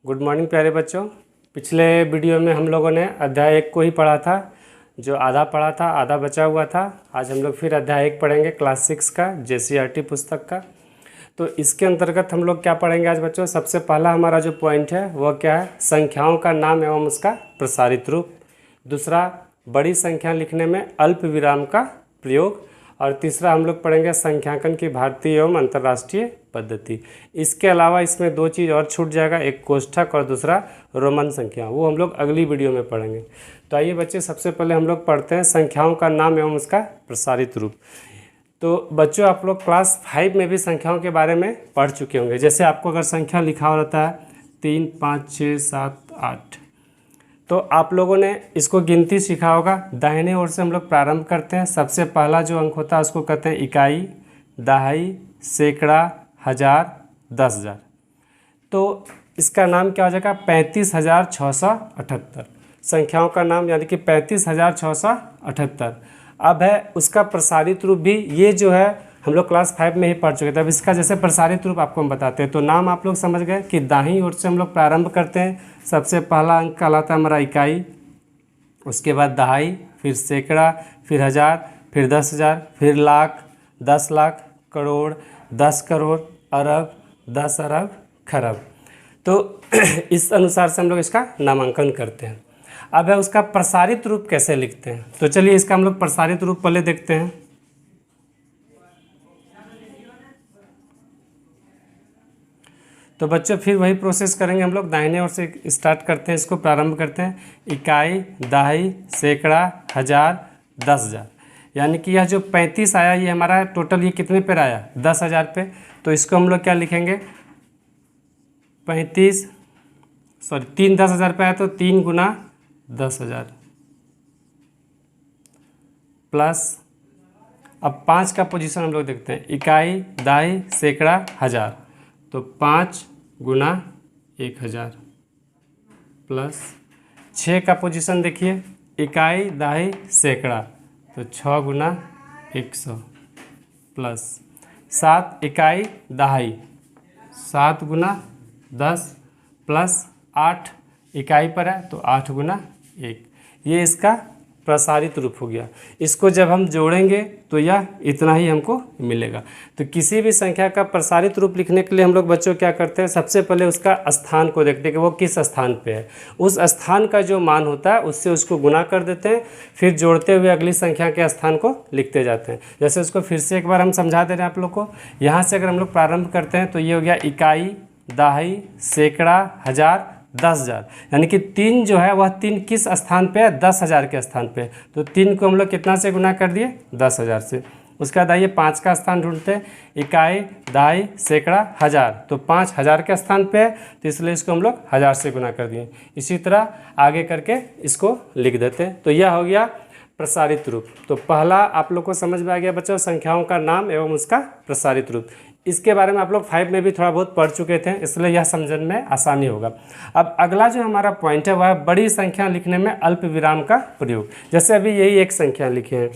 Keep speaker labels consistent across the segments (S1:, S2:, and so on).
S1: Good morning प्यारे बच्चों। पिछले वीडियो में हम लोगों ने अध्याय 1 को ही पढ़ा था, जो आधा पढ़ा था आधा बचा हुआ था। आज हम लोग फिर अध्याय 1 पढ़ेंगे क्लास 6 का JCRT पुस्तक का। तो इसके अंतर्गत हम लोग क्या पढ़ेंगे आज बच्चों? सबसे पहला हमारा जो पॉइंट है वह क्या है? संख्याओं का नाम एवं उसका प्रसारित रूप। दूसरा, बड़ी संख्या लिखने में अल्प विराम का प्रयोग। और तीसरा हम लोग पढ़ेंगे संख्यांकन की भारतीय एवं अंतर्राष्ट्रीय पद्धति। इसके अलावा इसमें दो चीज़ और छूट जाएगा, एक कोष्ठक और दूसरा रोमन संख्या, वो हम लोग अगली वीडियो में पढ़ेंगे। तो आइए बच्चे, सबसे पहले हम लोग पढ़ते हैं संख्याओं का नाम एवं उसका प्रसारित रूप। तो बच्चों, आप लोग क्लास 5 में भी संख्याओं के बारे में पढ़ चुके होंगे। जैसे आपको अगर संख्या लिखा हुआ रहता है 3, 5, 6, 7, 8, तो आप लोगों ने इसको गिनती सीखा होगा। दाहिने ओर से हम लोग प्रारंभ करते हैं। सबसे पहला जो अंक होता है उसको कहते हैं इकाई, दहाई, सैकड़ा, हज़ार, 10,000। तो इसका नाम क्या हो जाएगा? 35,678 संख्याओं का नाम, यानी कि 35,678। अब है उसका प्रसारित रूप भी। ये जो है हम लोग क्लास 5 में ही पढ़ चुके थे। अब इसका जैसे प्रसारित रूप आपको हम बताते हैं। तो नाम आप लोग समझ गए कि दाहिनी ओर से हम लोग प्रारंभ करते हैं। सबसे पहला अंक कहलाता है हमारा इकाई, उसके बाद दहाई, फिर सैकड़ा, फिर हज़ार, फिर 10,000, फिर लाख, 10 लाख, करोड़, 10 करोड़, अरब, 10 अरब, खरब। तो इस अनुसार से हम लोग इसका नामांकन करते हैं। अब है उसका प्रसारित रूप कैसे लिखते हैं। तो चलिए इसका हम लोग प्रसारित रूप पहले देखते हैं। तो बच्चों फिर वही प्रोसेस करेंगे हम लोग। दाहिने ओर से स्टार्ट करते हैं, इसको प्रारंभ करते हैं। इकाई, दहाई, सैकड़ा, हज़ार, 10,000। यानी कि यह जो 35 आया ये हमारा टोटल ये कितने पर आया? 10,000 पे। तो इसको हम लोग क्या लिखेंगे? 3 10,000 पे आया तो 3 गुना 10,000 प्लस, अब 5 का पोजीशन हम लोग देखते हैं। इकाई, दहाई, सैकड़ा, हज़ार, तो 5 गुना 1,000 प्लस 6 का पोजीशन देखिए। इकाई, दहाई, सैकड़ा, तो 6 गुना 100 प्लस 7 इकाई, दहाई, 7 गुना 10 प्लस 8 इकाई पर है तो 8 गुना 1। ये इसका प्रसारित रूप हो गया। इसको जब हम जोड़ेंगे तो यह इतना ही हमको मिलेगा। तो किसी भी संख्या का प्रसारित रूप लिखने के लिए हम लोग बच्चों क्या करते हैं? सबसे पहले उसका स्थान को देखते हैं कि वो किस स्थान पे है। उस स्थान का जो मान होता है उससे उसको गुना कर देते हैं, फिर जोड़ते हुए अगली संख्या के स्थान को लिखते जाते हैं। जैसे उसको फिर से एक बार हम समझा दे रहे हैं आप लोग को। यहाँ से अगर हम लोग प्रारंभ करते हैं तो ये हो गया इकाई, दहाई, सैकड़ा, हज़ार, 10,000। यानी कि 3 जो है वह 3 किस स्थान पे है? 10,000 के स्थान पे। तो 3 को हम लोग कितना से गुना कर दिए? 10,000 से। उसके बाद आइए 5 का स्थान ढूंढते हैं। इकाई, दहाई, सैकड़ा, हज़ार, तो 5 हज़ार के स्थान पे है तो इसलिए इसको हम लोग 1000 से गुना कर दिए। इसी तरह आगे करके इसको लिख देते हैं। तो यह हो गया प्रसारित रूप। तो पहला आप लोग को समझ में आ गया बच्चों, संख्याओं का नाम एवं उसका प्रसारित रूप। इसके बारे में आप लोग 5 में भी थोड़ा बहुत पढ़ चुके थे, इसलिए यह समझने में आसानी होगा। अब अगला जो हमारा पॉइंट है वह है बड़ी संख्या लिखने में अल्प विराम का प्रयोग। जैसे अभी यही एक संख्या लिखे हैं,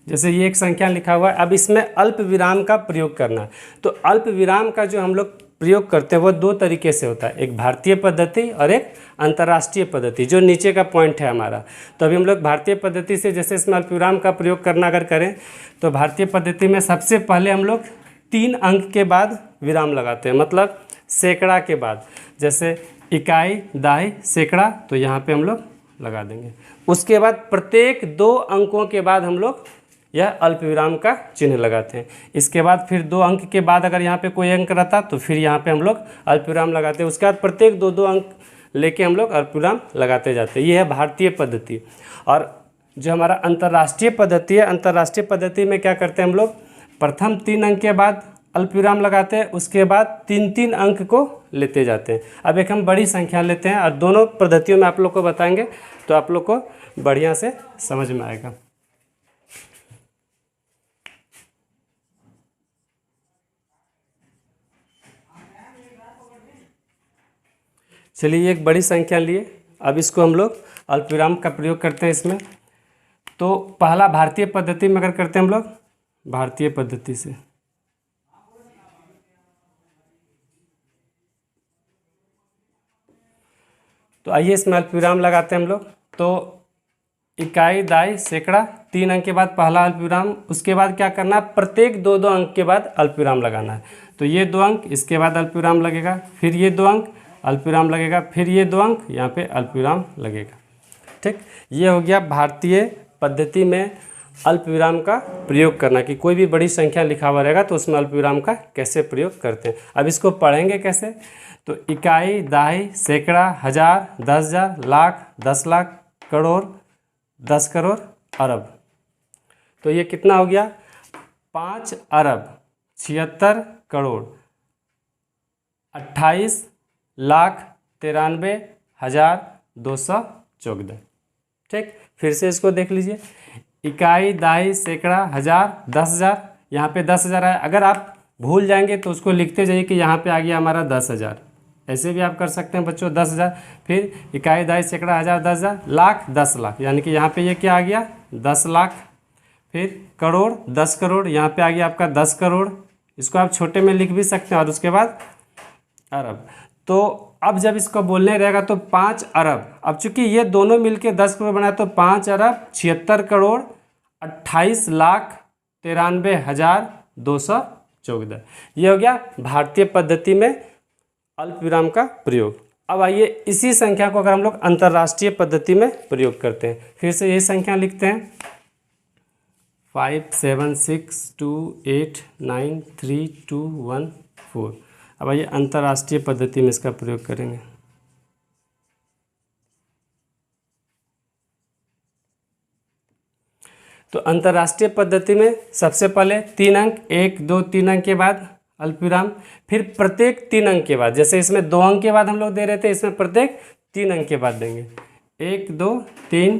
S1: जैसे ये एक संख्या लिखा हुआ है। अब इसमें अल्प विराम का प्रयोग करना है। तो अल्प विराम का जो हम लोग प्रयोग करते हैं वो दो तरीके से होता है, एक भारतीय पद्धति और एक अंतर्राष्ट्रीय पद्धति, जो नीचे का पॉइंट है हमारा। तो अभी हम लोग भारतीय पद्धति से, जैसे इसमें अल्प विराम का प्रयोग करना अगर करें तो भारतीय पद्धति में सबसे पहले हम लोग 3 अंक के बाद विराम लगाते हैं, मतलब सैकड़ा के बाद। जैसे इकाई, दहाई, सैकड़ा, तो यहाँ पे हम लोग लगा देंगे। उसके बाद प्रत्येक 2 अंकों के बाद हम लोग यह अल्प विराम का चिन्ह लगाते हैं। इसके बाद फिर 2 अंक के बाद अगर यहाँ पे कोई अंक रहता तो फिर यहाँ पे हम लोग अल्प विराम लगाते हैं। उसके बाद प्रत्येक 2-2 अंक लेके हम लोग अल्प विराम लगाते जाते हैं। ये है भारतीय पद्धति। और जो हमारा अंतर्राष्ट्रीय पद्धति है, अंतर्राष्ट्रीय पद्धति में क्या करते हैं हम लोग? प्रथम 3 अंक के बाद अल्प विराम लगाते हैं, उसके बाद 3-3 अंक को लेते जाते हैं। अब एक हम बड़ी संख्या लेते हैं और दोनों पद्धतियों में आप लोग को बताएंगे तो आप लोग को बढ़िया से समझ में आएगा। चलिए एक बड़ी संख्या लिए, अब इसको हम लोग अल्पविराम का प्रयोग करते हैं इसमें। तो पहला भारतीय पद्धति में अगर करते हैं हम लोग, भारतीय पद्धति से तो आइए इसमें अल्पविराम लगाते हैं हम लोग। तो इकाई, दाई, सैकड़ा, 3 अंक के बाद पहला अल्पविराम, उसके बाद क्या करना है, प्रत्येक 2-2 अंक के बाद अल्पविराम लगाना है। तो ये 2 अंक, इसके बाद अल्पविराम लगेगा, फिर ये 2 अंक अल्पविराम लगेगा, फिर ये 2 अंक यहाँ पे अल्पविराम लगेगा। ठीक, ये हो गया भारतीय पद्धति में अल्पविराम का प्रयोग करना, कि कोई भी बड़ी संख्या लिखा हुआ रहेगा तो उसमें अल्पविराम का कैसे प्रयोग करते हैं। अब इसको पढ़ेंगे कैसे, तो इकाई, दाई, सैकड़ा, हजार, 10,000, लाख, 10 लाख, करोड़, 10 करोड़, अरब। तो ये कितना हो गया, 5 अरब 76 करोड़ 28,93,214। ठीक, फिर से इसको देख लीजिए, इकाई, दाई, सैकड़ा, हजार, 10,000, यहाँ पे 10,000 है। अगर आप भूल जाएंगे तो उसको लिखते जाइए कि यहाँ पे आ गया हमारा 10,000, ऐसे भी आप कर सकते हैं बच्चों, 10,000, फिर इकाई, दाई, सैकड़ा, हजार, 10,000, लाख, 10 लाख, यानी कि यहाँ पे ये क्या आ गया 10 लाख, फिर करोड़, 10 करोड़, यहाँ पे आ गया आपका 10 करोड़, इसको आप छोटे में लिख भी सकते हैं, और उसके बाद अरब। तो अब जब इसको बोलने रहेगा तो 5 अरब, अब चूंकि ये दोनों मिलके 10 करोड़ बनाए तो 5 अरब 76 करोड़ 28,93,214। ये हो गया भारतीय पद्धति में अल्पविराम का प्रयोग। अब आइए इसी संख्या को अगर हम लोग अंतर्राष्ट्रीय पद्धति में प्रयोग करते हैं, फिर से यही संख्या लिखते हैं 576289321 अब आइए अंतर्राष्ट्रीय पद्धति में इसका प्रयोग करेंगे। तो अंतर्राष्ट्रीय पद्धति में सबसे पहले 3 अंक, 1 2 3 अंक के बाद अल्पविराम, फिर प्रत्येक 3 अंक के बाद, जैसे इसमें 2 अंक के बाद हम लोग दे रहे थे, इसमें प्रत्येक 3 अंक के बाद देंगे, 1 2 3,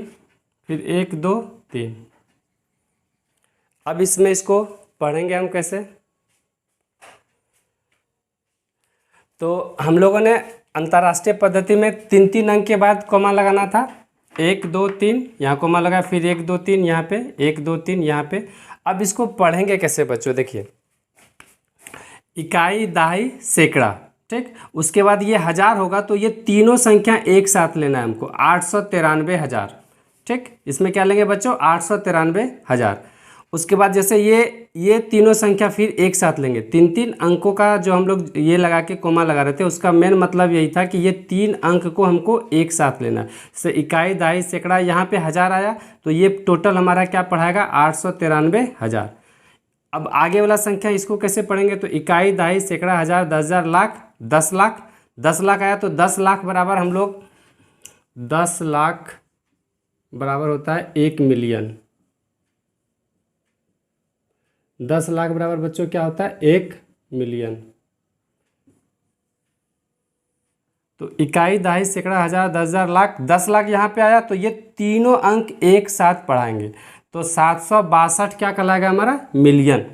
S1: फिर 1 2 3। अब इसमें इसको पढ़ेंगे हम कैसे, तो हम लोगों ने अंतर्राष्ट्रीय पद्धति में 3-3 अंक के बाद कॉमा लगाना था, 1 2 3 यहाँ कॉमा लगा, फिर 1 2 3 यहाँ पे, 1 2 3 यहाँ पे। अब इसको पढ़ेंगे कैसे बच्चों, देखिए इकाई, दाई, सैकड़ा, ठीक, उसके बाद ये हजार होगा, तो ये तीनों संख्या एक साथ लेना है हमको, 893,000। ठीक, इसमें क्या लेंगे बच्चों, 893,000। उसके बाद जैसे ये तीनों संख्या फिर एक साथ लेंगे, 3-3 अंकों का जो हम लोग ये लगा के कोमा लगा रहे थे, उसका मेन मतलब यही था कि ये 3 अंक को हमको एक साथ लेना। जैसे इकाई, दाई, सैकड़ा, यहाँ पे हजार आया, तो ये टोटल हमारा क्या पढ़ाएगा 893,000। अब आगे वाला संख्या इसको कैसे पढ़ेंगे, तो इकाई, दाई, सैकड़ा, हजार, 10,000, लाख, 10 लाख, 10 लाख आया, तो 10 लाख बराबर हम लोग 10 लाख बराबर होता है 1 मिलियन। 10 लाख बराबर बच्चों क्या होता है 1 मिलियन। तो इकाई, दाई, सैकड़ा, हजार, 10,000, लाख, 10 लाख यहाँ पे आया, तो ये तीनों अंक एक साथ पढ़ाएंगे, तो 762 क्या कहलाएगा हमारा मिलियन,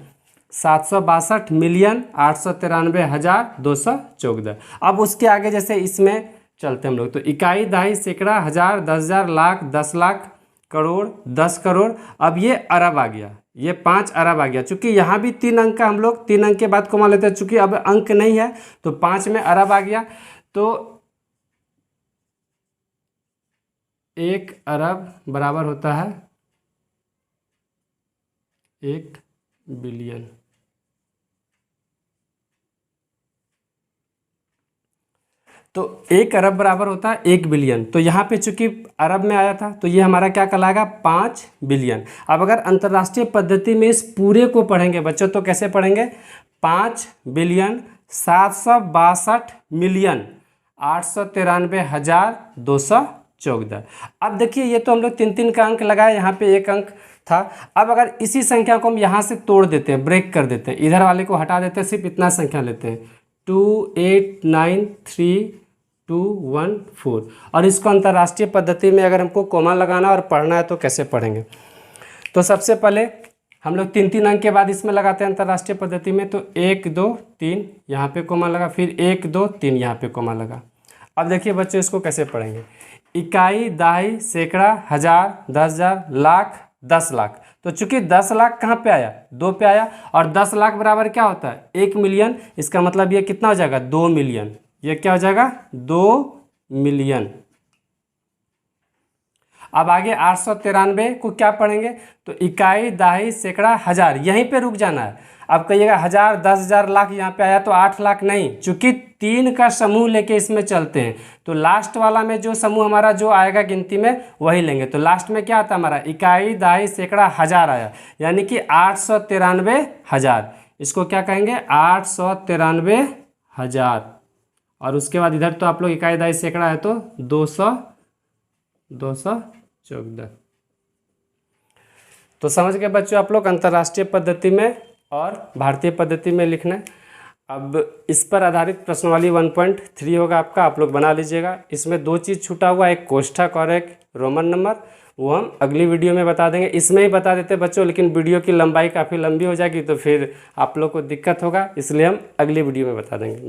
S1: 762 मिलियन 893,214। अब उसके आगे जैसे इसमें चलते हम लोग, तो इकाई, दाई, सैकड़ा, हजार, 10,000, लाख, 10 लाख, करोड़, 10 करोड़। अब ये अरब आ गया, ये 5 अरब आ गया, चूंकि यहाँ भी 3 अंक का हम लोग 3 अंक के बाद कमा लेते हैं, चूंकि अब अंक नहीं है तो 5 में अरब आ गया, तो 1 अरब बराबर होता है 1 बिलियन। तो 1 अरब बराबर होता है 1 बिलियन। तो यहाँ पे चूंकि अरब में आया था, तो ये हमारा क्या कहलाएगा 5 बिलियन। अब अगर अंतर्राष्ट्रीय पद्धति में इस पूरे को पढ़ेंगे बच्चों, तो कैसे पढ़ेंगे, 5 बिलियन 762 मिलियन 893,214। अब देखिए ये तो हम लोग 3-3 का अंक लगाए, यहाँ पे 1 अंक था। अब अगर इसी संख्या को हम यहाँ से तोड़ देते हैं, ब्रेक कर देते हैं, इधर वाले को हटा देते हैं, सिर्फ इतना संख्या लेते हैं 2893,214, और इसको अंतर्राष्ट्रीय पद्धति में अगर हमको कोमा लगाना और पढ़ना है तो कैसे पढ़ेंगे। तो सबसे पहले हम लोग 3-3 अंक के बाद इसमें लगाते हैं अंतर्राष्ट्रीय पद्धति में, तो 1 2 3 यहाँ पे कोमा लगा, फिर 1 2 3 यहाँ पे कोमा लगा। अब देखिए बच्चों इसको कैसे पढ़ेंगे, इकाई, दाई, सैकड़ा, हजार, 10,000, लाख, 10 लाख। तो चूंकि 10 लाख कहाँ पे आया 2 पे आया, और 10 लाख बराबर क्या होता है 1 मिलियन, इसका मतलब ये कितना हो जाएगा 2 मिलियन, ये क्या हो जाएगा 2 मिलियन। अब आगे 893 को क्या पढ़ेंगे, तो इकाई, दाही, सैकड़ा, हजार, यहीं पे रुक जाना है। अब कहिएगा 1000, 10,000, लाख यहाँ पे आया तो 8 लाख नहीं, चूंकि 3 का समूह लेके इसमें चलते हैं तो लास्ट वाला में जो समूह हमारा जो आएगा गिनती में वही लेंगे। तो लास्ट में क्या आता है हमारा, इकाई, दाही, सैकड़ा, हजार आया, यानी कि 893,000। इसको क्या कहेंगे, 893,000। और उसके बाद इधर तो आप लोग इकाई, दाही, सैकड़ा है तो 214। तो समझ गए बच्चों आप लोग अंतर्राष्ट्रीय पद्धति में और भारतीय पद्धति में लिखना है। अब इस पर आधारित प्रश्नावली 1.3 होगा आपका, आप लोग बना लीजिएगा। इसमें 2 चीज़ छूटा हुआ, एक कोष्ठक और एक रोमन नंबर, वो हम अगली वीडियो में बता देंगे। इसमें ही बता देते बच्चों, लेकिन वीडियो की लंबाई काफ़ी लंबी हो जाएगी तो फिर आप लोग को दिक्कत होगा, इसलिए हम अगली वीडियो में बता देंगे।